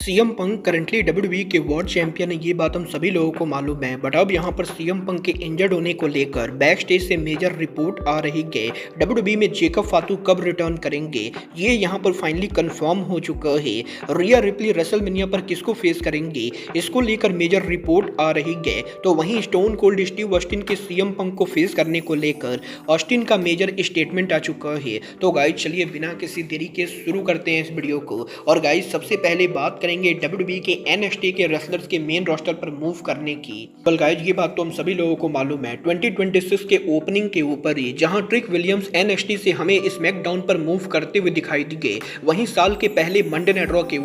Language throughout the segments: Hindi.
सीएम पंक करंटली डब्ल्यूडब्ल्यूई के वर्ल्ड चैंपियन है, ये बात हम सभी लोगों को मालूम है। बट अब यहाँ पर सीएम पंक के इंजर्ड होने को लेकर बैक स्टेज से मेजर रिपोर्ट आ रही है। डब्ल्यूडब्ल्यूई में जेकब फातू कब रिटर्न करेंगे, ये यहाँ पर फाइनली कंफर्म हो चुका है। रिया रिप्ली रेसलमेनिया पर किसको फेस करेंगे, इसको लेकर मेजर रिपोर्ट आ रही है। तो वहीं स्टोन कोल्ड स्टीव ऑस्टिन के सीएम पंक को फेस करने को लेकर ऑस्टिन का मेजर स्टेटमेंट आ चुका है। तो गाइस चलिए बिना किसी देरी के शुरू करते हैं इस वीडियो को। और गाइस सबसे पहले बात करेंगे डब्ल्यूडब्ल्यूई के एनएक्सटी के रेसलर्स के मेन रोस्टर पर मूव करने की। वेल गाइस ये बात तो हम सभी लोगों को मालूम है 2026 के ओपनिंग के ऊपर ही, जहां ट्रिक विलियम्स एनएक्सटी से हमें स्मैकडाउन पर मूव करते हुए दिखाई दिए, वहीं साल के पहले मंडे नाइट रॉ के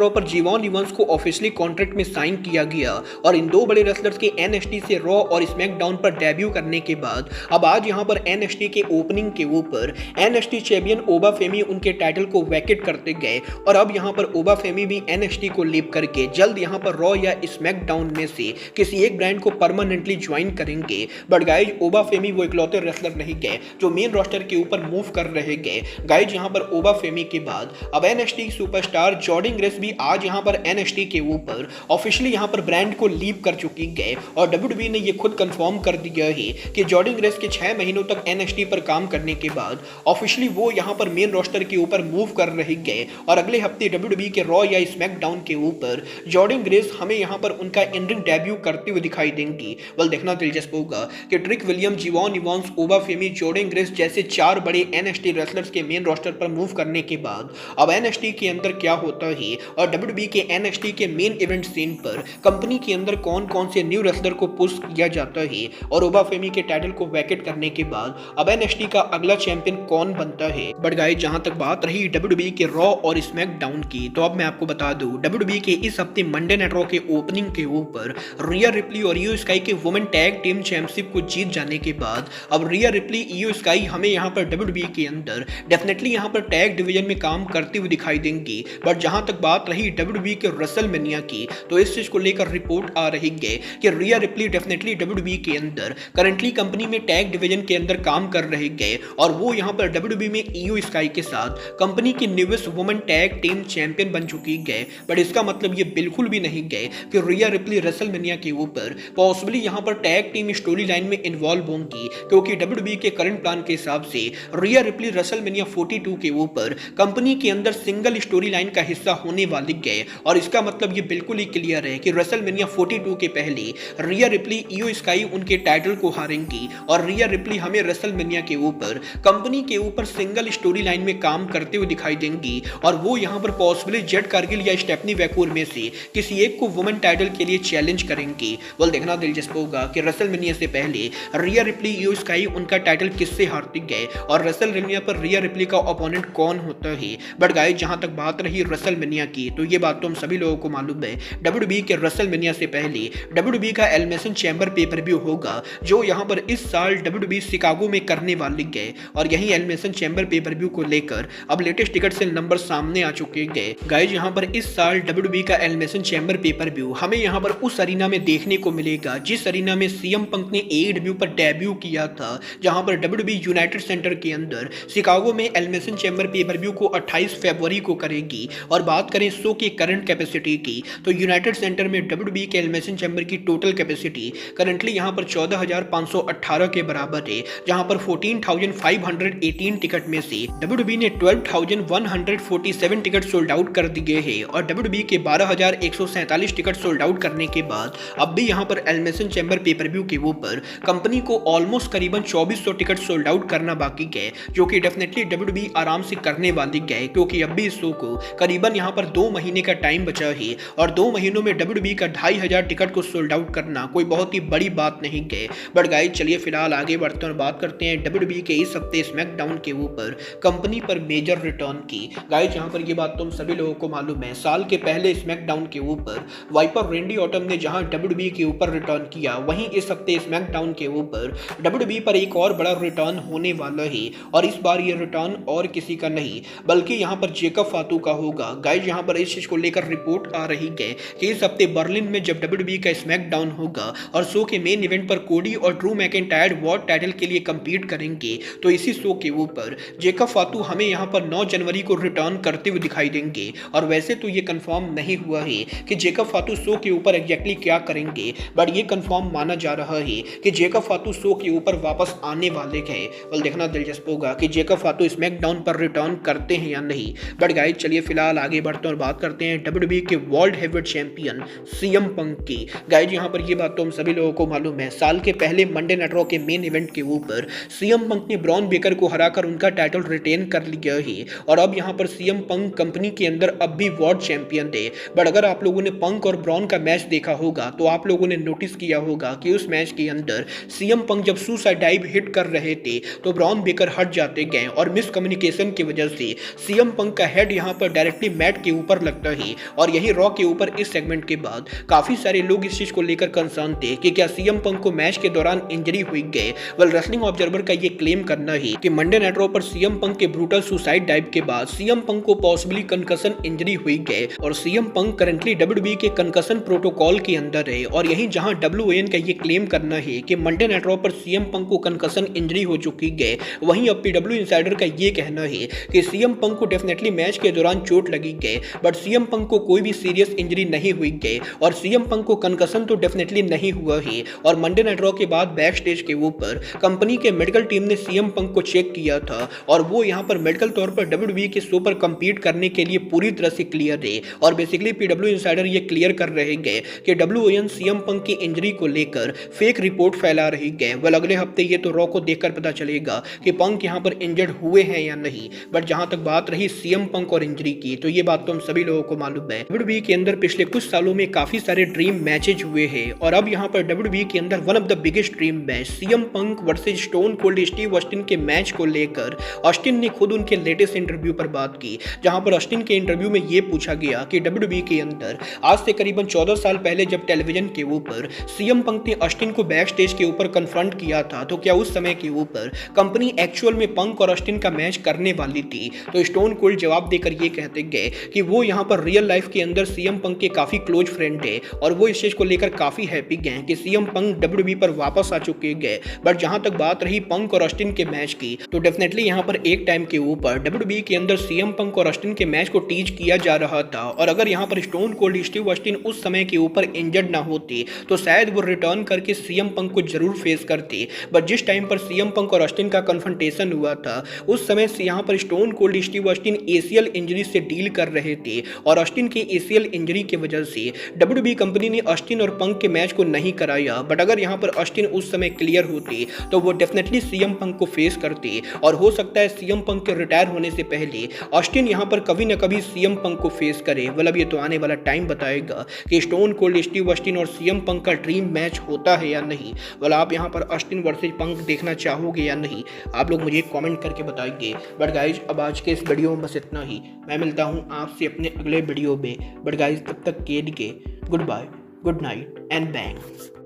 ऊपर जीवॉन इवांस को ऑफिशियली कॉन्ट्रैक्ट में साइन किया गया। और इन दो बड़े रेसलर्स के एनएक्सटी से रॉ और स्मैकडाउन पर डेब्यू करने के बाद अब आज यहां पर एनएक्सटी के ओपनिंग के ऊपर एनएक्सटी चैंपियन ओबा फेमी उनके टाइटल को वैकेट करते गए। और अब यहां पर ओबा फेमी भी एनएक्सटी को लीव करके जल्द यहां पर रॉ या स्मैकडाउन में से किसी एक ब्रांड को परमानेंटली ज्वाइन करेंगे। बट गाइज ओबा फेमी वो इकलौते रेसलर नहीं गए जो मेन रोस्टर के ऊपर मूव कर रहे गए। गाइज यहां पर ओबा फेमी के बाद अब एनएक्सटी सुपरस्टार जॉर्डन ग्रेस भी आज यहां पर एनएक्सटी के ऊपर ऑफिशियली यहां पर ब्रांड को लीव कर चुकी गए। और डब्ल्यूडब्ल्यूई ने ये खुद कंफर्म कर दिया है कि जॉर्डन ग्रेस के 6 महीनों तक एनएक्सटी पर काम करने के बाद ऑफिशियली वो यहां पर मेन रोस्टर के ऊपर मूव कर रहे गए। और अगले हफ्ते डब्ल्यूडब्ल्यूई के रॉ या स्मैकडाउन के ऊपर जॉर्डन ग्रेस हमें यहां पर उनका इन-रिंग डेब्यू करते हुए दिखाई देंगी। वेल देखना दिलचस्प होगा कि Trick William, Je'Von Evans, Oba Femi, Jordan Grace जैसे 4 बड़े एनएक्सटी रेसलर्स के मेन रोस्टर पर मूव करने के बाद अब एनएक्सटी के अंदर क्या होता है और डब्ल्यूडब्ल्यूई के एनएक्सटी के मेन इवेंट सीन पर कंपनी के अंदर कौन-कौन से न्यू रेसलर को पुश किया जाता है और ओबा फेमी के टाइटल को वैकेट करने के बाद अब एनएक्सटी का अगला चैंपियन कौन बनता है। बट गाइस जहां तक बात रही डब्ल्यूडब्ल्यूई के रॉ और स्मैकडाउन की, तो अब मैं आपको बता दूं डब्ल्यूडब्ल्यूई के इस हफ्ते मंडे नाइट रॉ के ओपनिंग के ऊपर रिया रिप्ली और इयो स्काई के वुमेन टैग टीम चैंपियनशिप को जीत जाने के बाद अब रिया रिप्ली, इयो स्काई हमें यहां पर डब्ल्यूडब्ल्यूई के अंदर डेफिनेटली यहां पर टैग डिवीजन में काम करते हुए दिखाई देंगी। बट जहां तक बात रही डब्ल्यूडब्ल्यूई के रेसलमेनिया की, तो इस चीज को लेकर रिपोर्ट आ रही है कि रिया रिप्ली डेफिनेटली डब्ल्यूडब्ल्यूई के अंदर करंटली कंपनी में टैग डिवीजन के अंदर काम कर रहे गए और वो यहां पर डब्ल्यूडब्ल्यूई में इयो स्काई के साथ कंपनी की newest women tag team champion बन चुकी गए। बट इसका मतलब ये बिल्कुल भी नहीं गए कि रिया रिप्ली रेसलमेनिया के ऊपर पॉसिबली यहां पर टैग टीम स्टोरी लाइन में इन्वॉल्व होंगी, क्योंकि डब्ल्यूडब्ल्यूई के करंट प्लान के हिसाब से रिया रिप्ली रेसलमेनिया 42 के ऊपर कंपनी के अंदर सिंगल स्टोरी लाइन का हिस्सा होने वाली गए। और इसका मतलब ये बिल्कुल ही क्लियर है कि रेसलमेनिया 42 के पहले रिया रिप्ली, इयो स्काई उनके टाइटल को हारेंगी और रिया रिप्ली हमें रेसलमेनिया के ऊपर कंपनी के ऊपर सिंगल स्टोरी लाइन में काम करते हुए दिखाई देंगी। और वो यहां पर पॉसिबली जेड कारगिल या स्टेफनी वैकूर में से किसी एक को वुमेन टाइटल के लिए चैलेंज करेंगी। वेल देखना दिलचस्प होगा कि रेसलमेनिया से पहले रिया रिप्ली, इयो स्काई उनका टाइटल किससे हारती गए और रेसलमेनिया पर रिया रिप्ली का ओपोनेंट कौन होता है। बट गाइस जहां तक बात रही रेसलमेनिया की, तो ये बात तो हम सभी लोगों को मालूम है डब्ल्यूडब्ल्यूई के रेसलमेनिया से पहले डब्ल्यूडब्ल्यूई का एलिमिनेशन चैंबर पेपर व्यू होगा, जो यहां पर इस साल डब्ल्यूडब्ल्यूई शिकागो में करने वाली गए। और यही एलिमिनेशन चैंबर पेपर व्यू को लेकर अब लेटेस्ट टिकट सेल नंबर सामने आ चुके गए। गाइस यहां पर इस साल डब्ल्यूडब्ल्यूई का एलिमिनेशन चैंबर पेपर व्यू हमें यहां पर उस अरीना में देखने को मिलेगा जिस अरीना में सीएम पंक ने एडब्ल्यू पर डेब्यू किया था, जहां पर डब्ल्यूडब्ल्यूई यूनाइटेड सेंटर के अंदर शिकागो में एलिमिनेशन चैंबर पेपर व्यू को 28 फरवरी को करेगी। और बात करें शो की करंट कैपेसिटी की, तो यूनाइटेड सेंटर में डब्ल्यूडब्ल्यूई के एलिमिनेशन चैंबर की टोटल कैपेसिटी करंटली यहां पर 14,518 के बराबर है, जहां पर 14,518 टिकट में से डब्ल्यूडब्ल्यूई ने 12,147 टिकट सोल्ड आउट कर दिए हैं और डब्ल्यूडब्ल्यूई के 12,147 टिकट सोल्ड आउट करने के बाद अब भी यहां पर एलिमिनेशन चैंबर पेपर व्यू के ऊपर कंपनी को ऑलमोस्ट करीबन 2400 टिकट सोल्ड आउट करना बाकी है, जो कि डेफिनेटली डब्ल्यूडब्ल्यूई आराम से करने वाली है, क्योंकि अब भी इस शो को करीबन यहां पर 2 महीने का टाइम बचा है और 2 महीनों में डब्ल्यूडब्ल्यूई का 2500 टिकट को सोल्ड आउट करना कोई बहुत ही बड़ी बात नहीं है। बट गाइस चलिए फिलहाल आगे बढ़ते हैं और बात करते हैं डब्ल्यूडब्ल्यूई के इस हफ्ते स्मैकडाउन के ऊपर कंपनी पर मेजर रिटर्न की। गाइस यहां पर ये बात तुम सभी लोगों को मालूम है, साल के पहले स्मैकडाउन के ऊपर वाइपर रेंडी ऑटम ने जहां डब्ल्यूडब्ल्यूई के ऊपर रिटर्न किया, वहीं इस हफ्ते स्मैकडाउन के ऊपर डब्ल्यूडब्ल्यूई पर एक और बड़ा रिटर्न होने वाला है। और इस बार ये रिटर्न और किसी का नहीं बल्कि यहां पर जेकब फातू का होगा। गाइस यहां पर इस चीज को लेकर रिपोर्ट आ रही है कि इस हफ्ते बर्लिन में जब डब्ल्यूडब्ल्यूई का स्मैकडाउन होगा और शो के मेन इवेंट पर कोडी और ड्रू मैकिंटायर वर्ल्ड टाइटल के लिए कंपीट करेंगे, तो इसी शो के ऊपर जेकब फातू हमें यहां पर 9 जनवरी को रिटर्न करते हुए दिखाई देंगे। और वैसे तो ये कंफर्म नहीं हुआ है कि जेकब फातू शो के ऊपर एग्जैक्टली क्या करेंगे, बट ये कंफर्म माना जा रहा है कि जेकब फातू शो के ऊपर वापस आने वाले हैं। well, देखना दिलचस्प होगा कि जेकब फातू स्मैकडाउन पर रिटर्न करते हैं या नहीं। बट गाइस चलिए फिलहाल आगे बढ़ते हैं और बात करते हैं WWE के world heavyweight champion CM Punk की। गाइस यहाँ पर ये बात तो हम सभी लोगों को मालूम है, साल के पहले मंडे नाइट रॉ के मेन इवेंट के ऊपर सीएम पंक ने ब्रॉन बेकर को हराकर उनका टाइटल रिटेन कर लिया है और अब यहाँ पर सीएम पंक कंपनी के अंदर अब भी वर्ल्ड चैंपियन थे। बट अगर आप लोगों ने पंक और ब्रॉन का मैच देखा होगा तो आप लोगों ने नोटिस किया होगा कि उस मैच के अंदर सीएम पंक जब सुसाइड डाइव हिट कर रहे थे तो ब्रॉन बेकर हट जाते गए और मिसकम्युनिकेशन की वजह से सीएम पंक का हेड यहाँ पर डायरेक्टली मैट के ऊपर लगता है और यही रॉ के ऊपर इस सेगमेंट के बाद काफी सारे लोग इस चीज को लेकर कंसर्न थे कि क्या सीएम पंक को मैच के दौरान इंजरी हुई गए। वेल रेसलिंग ऑब्जर्वर का ये क्लेम करना है कि मंडे नाइट रॉ पर सीएम पंक के ब्रूटल सुसाइड डाइव के बाद सीएम पंक को पॉसिबली कंकशन इंजरी हुई गए और सीएम पंक करंटली WWE के कंकशन प्रोटोकॉल के अंदर है और यही जहां WON का ये क्लेम करना है कि मंडे नाइट रॉ पर सीएम पंक को कंकशन इंजरी हो चुकी है, वहीं अब PW इंसाइडर का ये कहना है कि सीएम पंक को डेफिनेटली मैच के दौरान चोट लगी गई बट सीएम पंक को कोई भी सीरियस इंजरी नहीं हुई गई और सीएम पंक को कंकशन तो डेफिनेटली नहीं हुआ है। और मंडे नाइट रॉ के बाद बैक स्टेज के ऊपर कंपनी के मेडिकल टीम ने सीएम पंक को चेक किया था और वो यहाँ पर मेडिकल तौर पर WWE के शो पर कम्पीट करने के लिए पूरी तरह से क्लियर है और बेसिकली PW इंसाइडर ये क्लियर कर रहे गए कि WON सीएम पंक की इंजरी को लेकर फेक रिपोर्ट फैला रही गए। वेल अगले हफ्ते ये तो रॉ को देखकर पता चलेगा कि पंक यहाँ पर इंजर्ड हुए हैं या नहीं। बट जहां तक बात रही सीएम पंक और इंजरी की तो ये बात तो हम सभी लोगों को मालूम है, WWE के अंदर पिछले कुछ सालों में काफी सारे ड्रीम मैचेज हुए हैं और अब यहाँ पर WWE के अंदर one of the biggest dream match CM Punk versus stone cold Steve Austin के मैच को लेकर ऑस्टिन ने खुद उनके लेटेस्ट इंटरव्यू पर बात की, जहां पर ऑस्टिन के इंटरव्यू में ये पूछा गया कि WWE के अंदर आज से करीबन 14 साल पहले जब टेलीविजन के ऊपर सीएम पंक ने ऑस्टिन को बैक स्टेज के ऊपर कन्फ्रंट किया था तो क्या उस समय के ऊपर कंपनी एक्चुअल में पंक और ऑस्टिन का मैच करने वाली थी। तो स्टोन कोल्ड जवाब देकर ये कहते गए कि वो यहाँ पर रियल लाइफ के अंदर सीएम पंक के काफी क्लोज फ्रेंड है और वो इस चीज को लेकर काफी हैप्पी गए कि सीएम पंक WWE पर वापस आ चुके गए। बट जहां तक बात रही पंक और ऑस्टिन के मैच की तो डेफिनेटली यहाँ पर एक टाइम के ऊपर WWE के अंदर सीएम पंक और ऑस्टिन के मैच को टीज किया जा रहा था और अगर यहाँ पर स्टोन कोल्ड स्टीव ऑस्टिन उस समय के ऊपर इंजर्ड ना होते तो शायद वो रिटर्न करके सीएम पंक को जरूर फेस करते। बट जिस टाइम पर सीएम पंक और ऑस्टिन का कन्फ्रंटेशन हुआ था उस समय से यहाँ पर stone cold Steve Austin ACL injury से डील कर रहे थे और ऑस्टिन की एसीएल इंजरी की वजह से WWE कंपनी ने ऑस्टिन और पंक के मैच को नहीं कराया। बट अगर यहाँ पर ऑस्टिन उस समय क्लियर होते तो वो डेफिनेटली सीएम पंक को फेस करते और हो सकता है सीएम पंक के रिटायर होने से पहले ऑस्टिन यहाँ पर कभी न कभी सीएम पंक को फेस करे। मतलब ये तो आने वाला टाइम बताएगा कि स्टोन कोल्ड स्टीव ऑस्टिन और सीएम पंक का ड्रीम मैच होता है या नहीं। मतलब आप यहाँ पर ऑस्टिन वर्सेज पंक देखना चाहोगे या नहीं, आप लोग मुझे कमेंट करके बताइए। बट गाइज अब आज के इस वीडियो में बस इतना ही, मैं मिलता हूँ आपसे अपने अगले वीडियो में। बट गाइज तब तक के लिए goodbye, good night and bang.